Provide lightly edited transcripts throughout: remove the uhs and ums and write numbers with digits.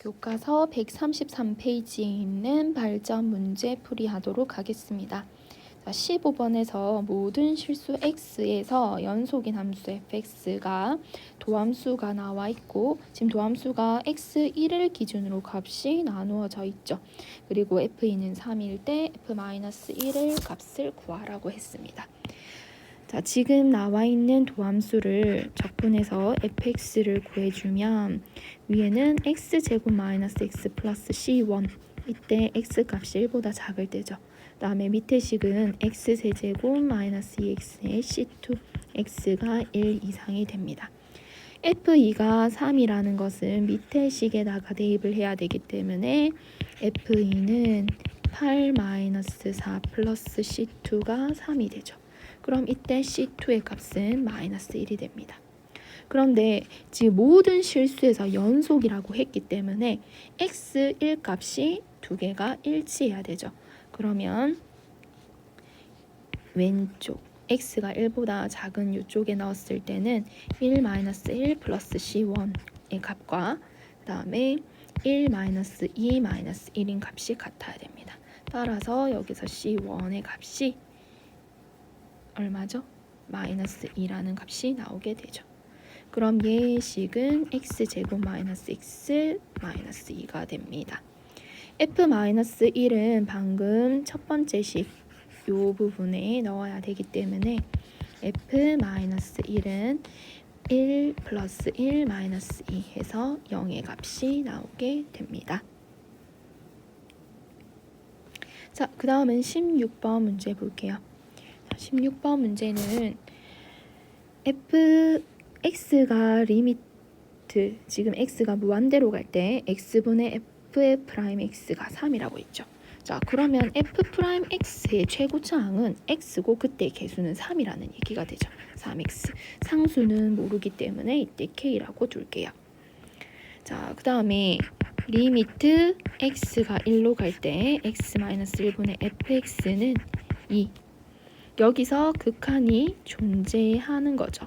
교과서 133페이지에 있는 발전 문제 풀이하도록 하겠습니다. 자, 15번에서 모든 실수 x에서 연속인 함수 fx가 도함수가 나와 있고 지금 도함수가 x1을 기준으로 값이 나누어져 있죠. 그리고 f2는 3일 때 f-1을 값을 구하라고 했습니다. 자, 지금 나와 있는 도함수를 적분해서 fx를 구해주면 위에는 x제곱 마이너스 x 플러스 c1 이때 x 값이 1보다 작을 때죠. 그 다음에 밑에 식은 x세제곱 마이너스 2x의 c2 x가 1 이상이 됩니다. f2가 3이라는 것은 밑에 식에다가 대입을 해야 되기 때문에 f2는 8 마이너스 4 플러스 c2가 3이 되죠. 그럼 이때 C2의 값은 마이너스 1이 됩니다. 그런데 지금 모든 실수에서 연속이라고 했기 때문에 x1 값이 두 개가 일치해야 되죠. 그러면 왼쪽 x가 1보다 작은 이쪽에 넣었을 때는 1-1 플러스 c1의 값과 그 다음에 1-2 1인 값이 같아야 됩니다. 따라서 여기서 c1의 값이 얼마죠? 마이너스 2라는 값이 나오게 되죠. 그럼 얘의 식은 x제곱 마이너스 x 마이너스 2가 됩니다. f-1은 방금 첫 번째 식 이 부분에 넣어야 되기 때문에 f-1은 1 플러스 1 마이너스 2 해서 0의 값이 나오게 됩니다. 자, 그 다음은 16번 문제 볼게요. 16번 문제는 fx가 리미트 지금 x가 무한대로 갈 때 x분의 f'x가 3이라고 했죠. 자, 그러면 f'x의 최고차항은 x고 그때 개수는 3이라는 얘기가 되죠. 3x 상수는 모르기 때문에 이때 k라고 둘게요. 자, 그 다음에 리미트 x가 1로 갈 때 x-1분의 fx는 2 여기서 극한이 존재하는 거죠.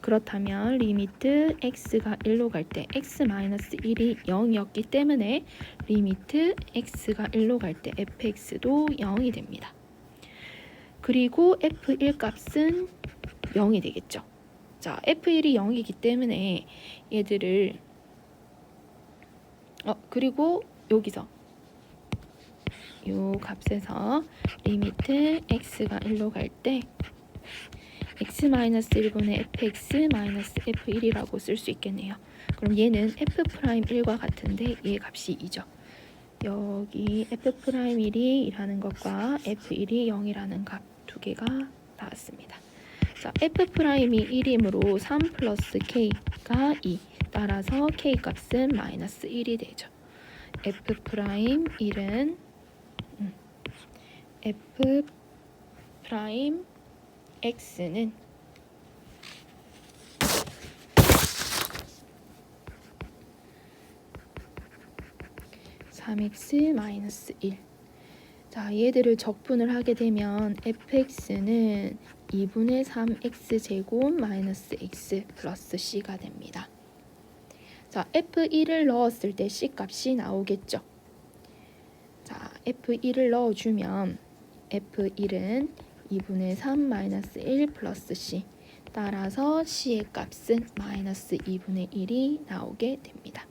그렇다면 리미트 x가 1로 갈 때 x-1이 0이었기 때문에 리미트 x가 1로 갈 때 fx도 0이 됩니다. 그리고 f1 값은 0이 되겠죠. 자, f1이 0이기 때문에 얘들을 그리고 여기서 이 값에서 리미트 x가 1로 갈 때 x-1분의 fx-f1이라고 쓸 수 있겠네요. 그럼 얘는 f'1과 같은데 얘 값이 2죠. 여기 f'1이라는 것과 f1이 0이라는 값 두 개가 나왔습니다. 자, f'이 1이므로 3 플러스 k가 2 따라서 k 값은 마이너스 1이 되죠. f'1은 f'x는 3x-1 자, 얘들을 적분을 하게 되면 fx는 2분의 3x제곱 마이너스 x 플러스 c가 됩니다. 자, f1을 넣었을 때 c 값이 나오겠죠. 자, f1을 넣어주면 f1은 2분의 3 마이너스 1 플러스 c 따라서 c의 값은 마이너스 2분의 1이 나오게 됩니다.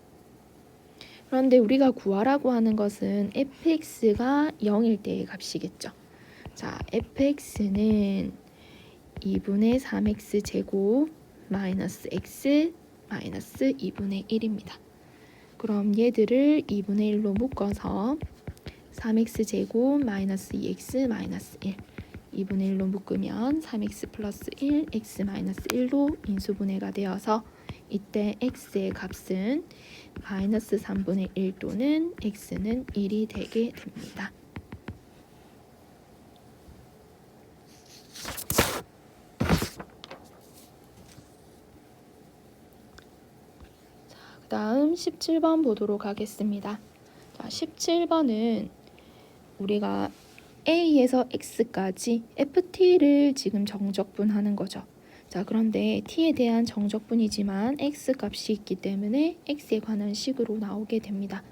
그런데 우리가 구하라고 하는 것은 fx가 0일 때의 값이겠죠. 자, fx는 2분의 3x 제곱 마이너스 x 마이너스 2분의 1입니다. 그럼 얘들을 2분의 1로 묶어서 3x 제곱 마이너스 2x 마이너스 1 2분의 1로 묶으면 3x 플러스 1 x 마이너스 1로 인수분해가 되어서 이때 x의 값은 마이너스 3분의 1 또는 x는 1이 되게 됩니다. 자, 그 다음 17번 보도록 하겠습니다. 자, 17번은 우리가 A에서 X까지 FT를 지금 정적분하는 거죠. 자, 그런데 t에 대한 정적분이지만 x 값이 있기 때문에 x에 관한 식으로 나오게 됩니다.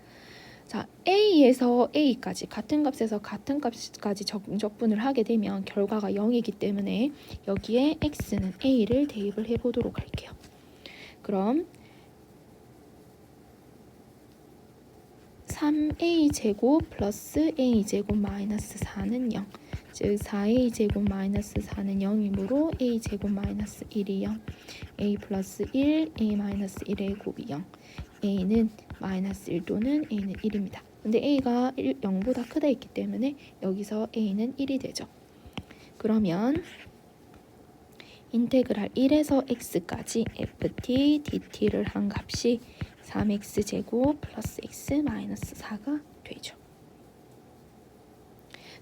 자, a에서 a까지 같은 값에서 같은 값까지 정적분을 하게 되면 결과가 0이기 때문에 여기에 x는 a를 대입을 해보도록 할게요. 그럼 3a제곱 플러스 a제곱 마이너스 4는 0. 즉 4a제곱 마이너스 4는 0이므로 a제곱 마이너스 1이 0. a 플러스 1, a 마이너스 1의 곱이 0. a는 마이너스 1 또는 a는 1입니다. 근데 a가 0보다 크다 했기 때문에 여기서 a는 1이 되죠. 그러면 인테그랄 1에서 x까지 ft dt를 한 값이 3x제곱 플러스 x 마이너스 4가 되죠.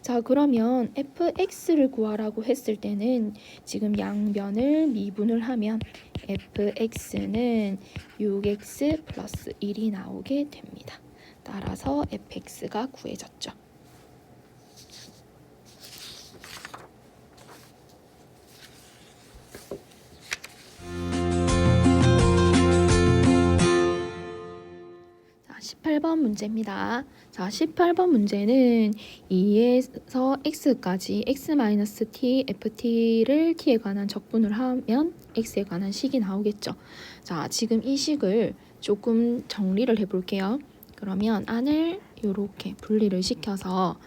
자, 그러면 fx를 구하라고 했을 때는 지금 양변을 미분을 하면 fx는 6x 플러스 1이 나오게 됩니다. 따라서 fx가 구해졌죠. 자, 18번 문제입니다. 자, 18번 문제는 2에서 x까지 x-t, ft를 t에 관한 적분을 하면 x에 관한 식이 나오겠죠. 자, 지금 이 식을 조금 정리를 해볼게요. 그러면 안을 이렇게 분리를 시켜서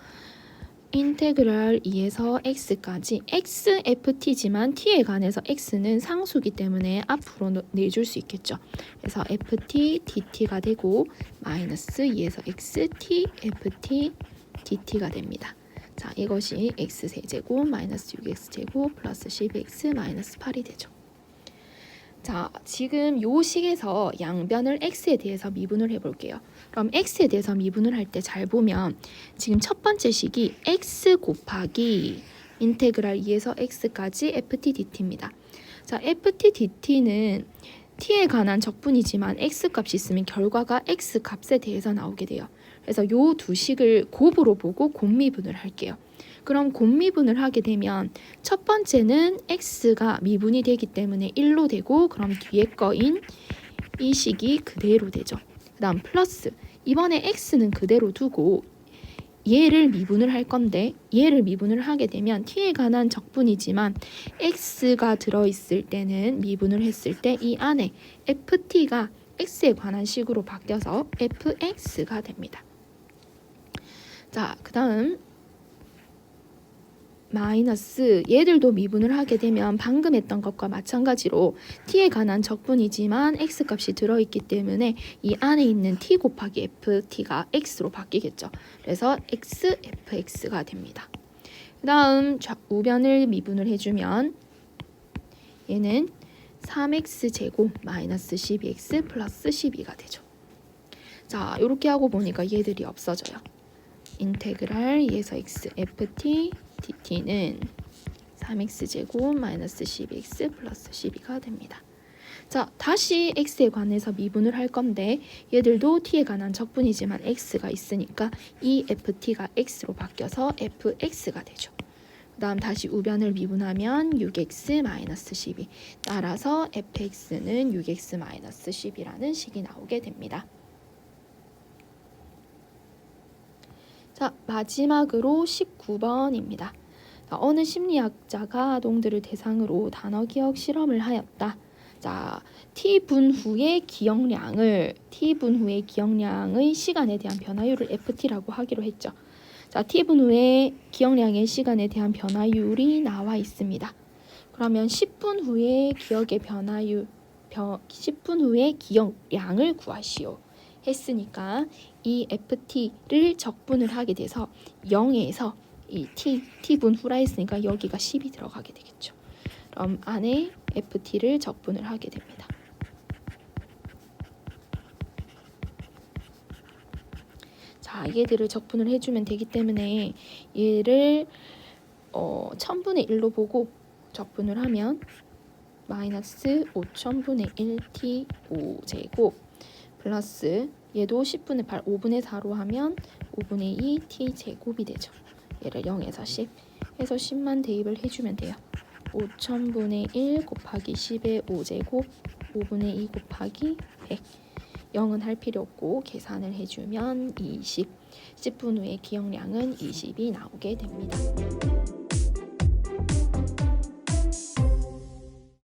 인테그랄 2에서 x까지 xft지만 t에 관해서 x는 상수기 때문에 앞으로 내줄 수 있겠죠. 그래서 ft dt가 되고 마이너스 2에서 x t ft dt가 됩니다. 자, 이것이 x세제곱 마이너스 6x제곱 플러스 12x 마이너스 8이 되죠. 자, 지금 요 식에서 양변을 x에 대해서 미분을 해볼게요. 그럼 x에 대해서 미분을 할 때 잘 보면 지금 첫 번째 식이 x 곱하기 인테그랄 2에서 x까지 ft dt입니다. 자, ft dt는 t에 관한 적분이지만 x 값이 있으면 결과가 x 값에 대해서 나오게 돼요. 그래서 요 두 식을 곱으로 보고 곱미분을 할게요. 그럼 곱미분을 하게 되면 첫 번째는 x가 미분이 되기 때문에 1로 되고 그럼 뒤에 거인 이 식이 그대로 되죠. 그 다음 플러스 이번에 x는 그대로 두고 얘를 미분을 할 건데 얘를 미분을 하게 되면 t에 관한 적분이지만 x가 들어있을 때는 미분을 했을 때 이 안에 ft가 x에 관한 식으로 바뀌어서 fx가 됩니다. 자, 그 다음 마이너스 얘들도 미분을 하게 되면 방금 했던 것과 마찬가지로 t에 관한 적분이지만 x값이 들어있기 때문에 이 안에 있는 t 곱하기 ft가 x로 바뀌겠죠. 그래서 x, fx가 됩니다. 그 다음 우변을 미분을 해주면 얘는 3x제곱 마이너스 12x 플러스 12가 되죠. 자, 이렇게 하고 보니까 얘들이 없어져요. 인테그랄 2에서 x ft dt는 3x제곱 마이너스 12x 플러스 12가 됩니다. 자, 다시 x에 관해서 미분을 할 건데 얘들도 t에 관한 적분이지만 x가 있으니까 이 ft가 x로 바뀌어서 fx가 되죠. 그 다음 다시 우변을 미분하면 6x 마이너스 12 따라서 fx는 6x 마이너스 10이라는 식이 나오게 됩니다. 자, 마지막으로 19번입니다. 어느 심리학자가 아동들을 대상으로 단어 기억 실험을 하였다. 자, t분 후의 기억량의 시간에 대한 변화율을 ft라고 하기로 했죠. 자, t분 후의 기억량의 시간에 대한 변화율이 나와 있습니다. 그러면 10분 후의 기억의 변화율, 10분 후의 기억량을 구하시오. 했으니까 이 ft를 적분을 하게 돼서 0에서 이 t분 후라 했으니까 여기가 10이 들어가게 되겠죠. 그럼 안에 ft를 적분을 하게 됩니다. 자, 얘들을 적분을 해주면 되기 때문에 얘를 1000분의 1로 보고 적분을 하면 마이너스 5000분의 1t 5제곱 플러스 얘도 10분의 8, 5분의 4로 하면 5분의 2 t 제곱이 되죠. 얘를 0에서 10 해서 10만 대입을 해주면 돼요. 5000분의 1 곱하기 10의 5제곱 5분의 2 곱하기 100 0은 할 필요 없고 계산을 해주면 20 10분 후에 기억량은 20이 나오게 됩니다.